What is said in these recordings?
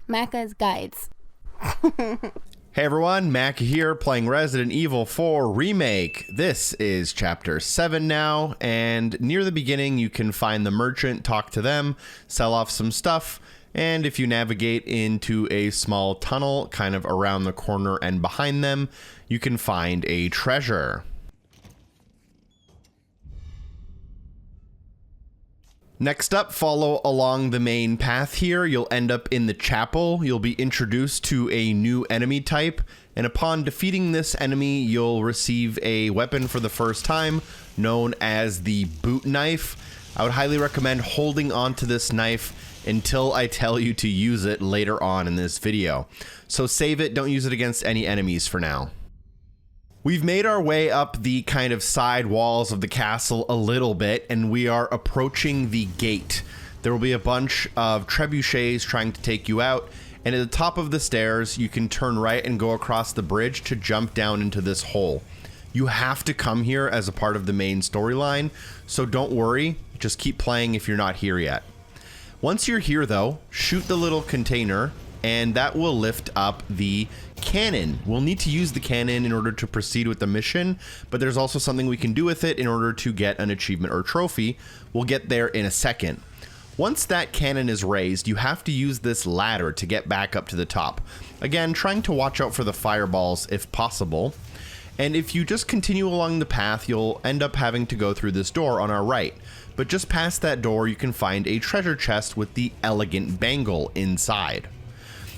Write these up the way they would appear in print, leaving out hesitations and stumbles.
Macca's Guides. Hey everyone, Mac here playing Resident Evil 4 Remake. This is Chapter 7 now, and near the beginning you can find the merchant, talk to them, sell off some stuff, and if you navigate into a small tunnel kind of around the corner and behind them, you can find a treasure. Next up, follow along the main path here. You'll end up in the chapel. You'll be introduced to a new enemy type, and upon defeating this enemy, you'll receive a weapon for the first time known as the boot knife. I would highly recommend holding onto this knife until I tell you to use it later on in this video. So save it, don't use it against any enemies for now. We've made our way up the kind of side walls of the castle a little bit, and we are approaching the gate. There will be a bunch of trebuchets trying to take you out, and at the top of the stairs, you can turn right and go across the bridge to jump down into this hole. You have to come here as a part of the main storyline, so don't worry, just keep playing if you're not here yet. Once you're here though, shoot the little container, and that will lift up the cannon. We'll need to use the cannon in order to proceed with the mission, but there's also something we can do with it in order to get an achievement or trophy. We'll get there in a second. Once that cannon is raised, you have to use this ladder to get back up to the top. Again, trying to watch out for the fireballs if possible. And if you just continue along the path, you'll end up having to go through this door on our right. But just past that door, you can find a treasure chest with the elegant bangle inside.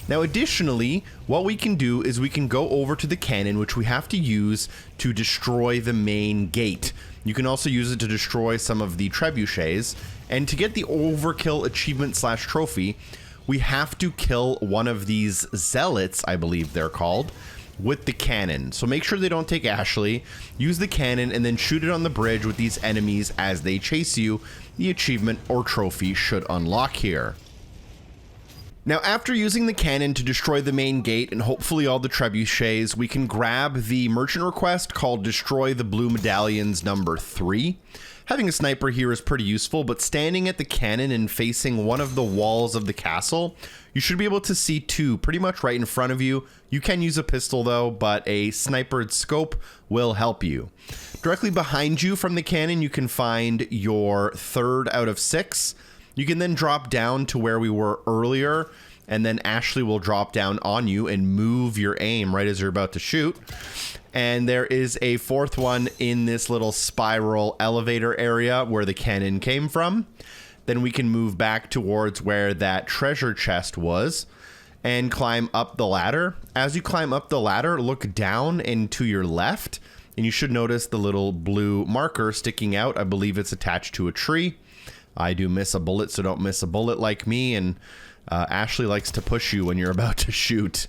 Now additionally, what we can do is we can go over to the cannon, which we have to use to destroy the main gate. You can also use it to destroy some of the trebuchets, and to get the Overkill achievement / trophy, we have to kill one of these zealots, I believe they're called, with the cannon. So make sure they don't take Ashley, use the cannon, and then shoot it on the bridge with these enemies as they chase you. The achievement or trophy should unlock here. Now, after using the cannon to destroy the main gate and hopefully all the trebuchets, we can grab the merchant request called Destroy the Blue Medallions number 3. Having a sniper here is pretty useful, but standing at the cannon and facing one of the walls of the castle, you should be able to see two pretty much right in front of you. You can use a pistol though, but a snipered scope will help you. Directly behind you from the cannon, you can find your 3rd out of 6. You can then drop down to where we were earlier, and then Ashley will drop down on you and move your aim right as you're about to shoot. And there is a 4th one in this little spiral elevator area where the cannon came from. Then we can move back towards where that treasure chest was and climb up the ladder. As you climb up the ladder, look down and to your left, and you should notice the little blue marker sticking out. I believe it's attached to a tree. I do miss a bullet, so don't miss a bullet like me, and Ashley likes to push you when you're about to shoot.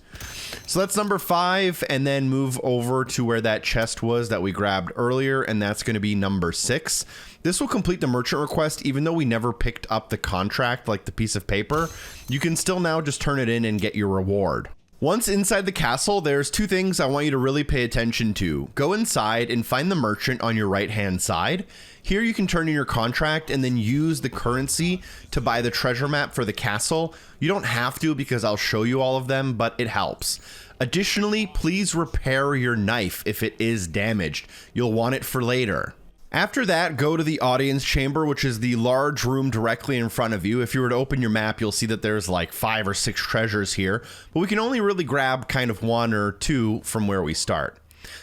So that's number 5, and then move over to where that chest was that we grabbed earlier, and that's going to be number 6. This will complete the merchant request, even though we never picked up the contract, like the piece of paper. You can still now just turn it in and get your reward. Once inside the castle, there's 2 things I want you to really pay attention to. Go inside and find the merchant on your right-hand side. Here you can turn in your contract and then use the currency to buy the treasure map for the castle. You don't have to because I'll show you all of them, but it helps. Additionally, please repair your knife if it is damaged. You'll want it for later. After that, go to the audience chamber, which is the large room directly in front of you. If you were to open your map, you'll see that there's like 5 or 6 treasures here, but we can only really grab kind of 1 or 2 from where we start.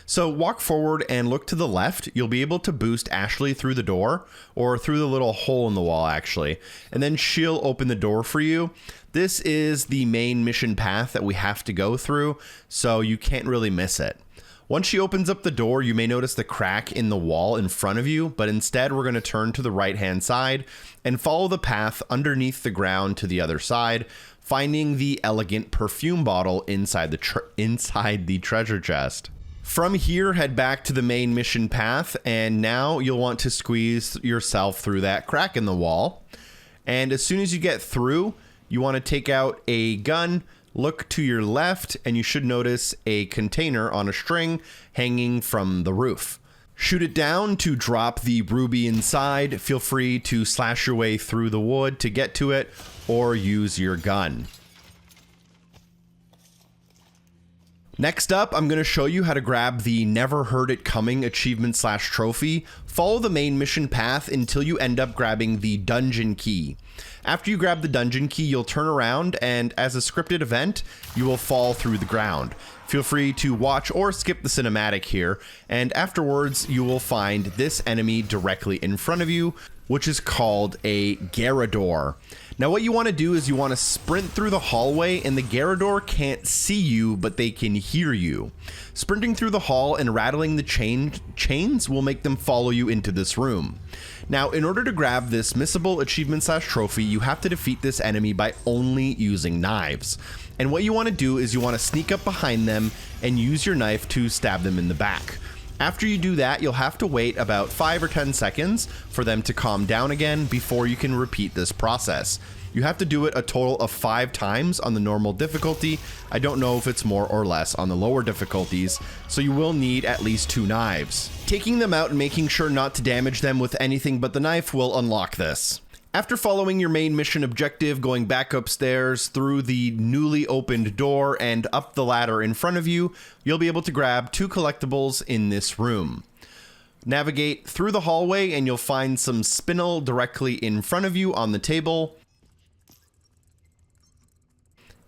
So walk forward and look to the left. You'll be able to boost Ashley through the door, or through the little hole in the wall actually, and then she'll open the door for you. This is the main mission path that we have to go through, so you can't really miss it. Once she opens up the door, you may notice the crack in the wall in front of you, but instead we're going to turn to the right-hand side and follow the path underneath the ground to the other side, finding the elegant perfume bottle inside the treasure chest. From here, head back to the main mission path, and now you'll want to squeeze yourself through that crack in the wall. And as soon as you get through, you want to take out a gun, look to your left, and you should notice a container on a string hanging from the roof. Shoot it down to drop the ruby inside. Feel free to slash your way through the wood to get to it, or use your gun. Next up, I'm going to show you how to grab the Never Heard It Coming achievement / trophy. Follow the main mission path until you end up grabbing the dungeon key. After you grab the dungeon key, you'll turn around and as a scripted event, you will fall through the ground. Feel free to watch or skip the cinematic here, and afterwards you will find this enemy directly in front of you, which is called a Garrador. Now what you want to do is you want to sprint through the hallway, and the Garrador can't see you, but they can hear you. Sprinting through the hall and rattling the chains will make them follow you into this room. Now, in order to grab this missable achievement / trophy, you have to defeat this enemy by only using knives. And what you want to do is you want to sneak up behind them and use your knife to stab them in the back. After you do that, you'll have to wait about 5 or 10 seconds for them to calm down again before you can repeat this process. You have to do it a total of 5 times on the normal difficulty. I don't know if it's more or less on the lower difficulties, so you will need at least 2 knives. Taking them out and making sure not to damage them with anything but the knife will unlock this. After following your main mission objective, going back upstairs through the newly opened door and up the ladder in front of you, you'll be able to grab 2 collectibles in this room. Navigate through the hallway and you'll find some Spinel directly in front of you on the table.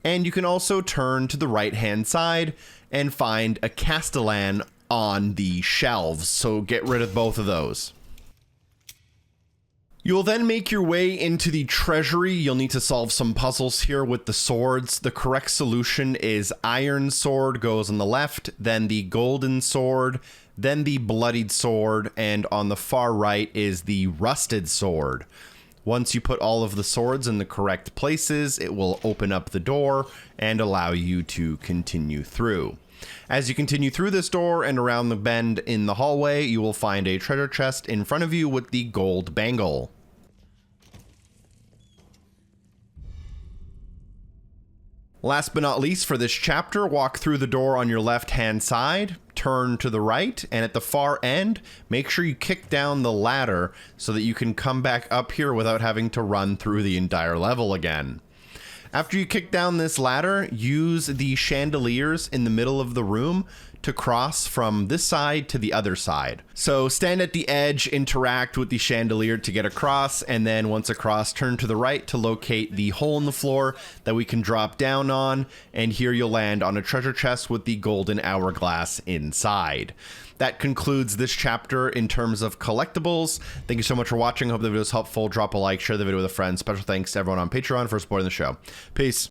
And you can also turn to the right-hand side and find a Castellan on the shelves, so get rid of both of those. You'll then make your way into the treasury. You'll need to solve some puzzles here with the swords. The correct solution is iron sword goes on the left, then the golden sword, then the bloodied sword, and on the far right is the rusted sword. Once you put all of the swords in the correct places, it will open up the door and allow you to continue through. As you continue through this door and around the bend in the hallway, you will find a treasure chest in front of you with the gold bangle. Last but not least for this chapter, walk through the door on your left-hand side, turn to the right, and at the far end, make sure you kick down the ladder so that you can come back up here without having to run through the entire level again. After you kick down this ladder, use the chandeliers in the middle of the room to cross from this side to the other side. So stand at the edge, interact with the chandelier to get across, and then once across, turn to the right to locate the hole in the floor that we can drop down on, and here you'll land on a treasure chest with the golden hourglass inside. That concludes this chapter in terms of collectibles. Thank you so much for watching. Hope the video was helpful. Drop a like, share the video with a friend. Special thanks to everyone on Patreon for supporting the show. Peace.